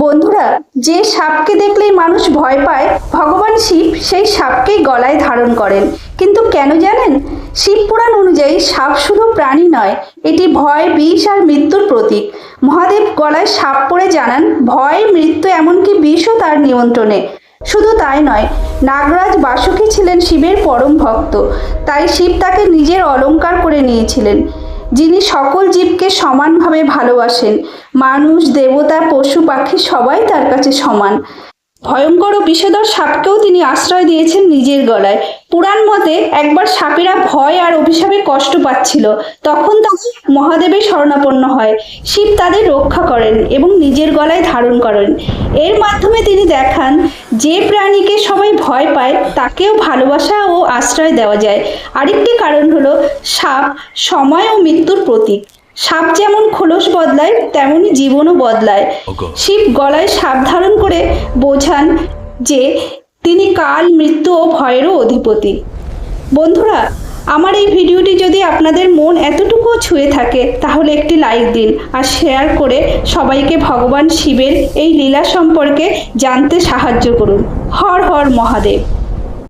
বন্ধুরা, যে সাপকে দেখলেই মানুষ ভয় পায়, ভগবান শিব সেই সাপকেই গলায় ধারণ করেন। কিন্তু কেন জানেন? শিব পুরাণ অনুযায়ী সাপ শুধু প্রাণী নয়, এটি ভয়, বিষ আর মৃত্যুর প্রতীক। মহাদেব গলায় সাপ পরে জানান, ভয়, মৃত্যু এমনকি বিষও তার নিয়ন্ত্রণে। শুধু তাই নয়, নাগরাজ বাসুকী ছিলেন শিবের পরম ভক্ত, তাই শিব তাকে নিজের অলংকার করে নিয়েছিলেন। যিনি সকল জীবকে সমানভাবে ভালোবাসেন, মানুষ, দেবতা, পশু পাখি সবাই তার কাছে সমান। ভয়ঙ্কর ও বিষধর সাপকেও তিনি আশ্রয় দিয়েছেন নিজের গলায়। পুরাণ মতে একবার সাপেরা ভয় আর অভিশাপে কষ্ট পাচ্ছিল, তখন তারা মহাদেবের শরণাপন্ন হয়। শিব তাদের রক্ষা করেন এবং নিজের গলায় ধারণ করেন। এর মাধ্যমে তিনি দেখান, যে প্রাণীকে সবাই ভয় পায় তাকেও ভালোবাসা ও আশ্রয় দেওয়া যায়। আরেকটি কারণ হলো, সাপ সময় ও মৃত্যুর প্রতীক। সাপ যেমন খোলস বদলায়, তেমনি জীবনও বদলায়। শিব গলায় সাপ ধারণ করে বোঝান যে তিনি কাল, মৃত্যু ও ভয়েরও অধিপতি। বন্ধুরা, আমার এই ভিডিওটি যদি আপনাদের মন এতটুকুও ছুঁয়ে থাকে, তাহলে একটি লাইক দিন আর শেয়ার করে সবাইকে ভগবান শিবের এই লীলা সম্পর্কে জানতে সাহায্য করুন। হর হর মহাদেব।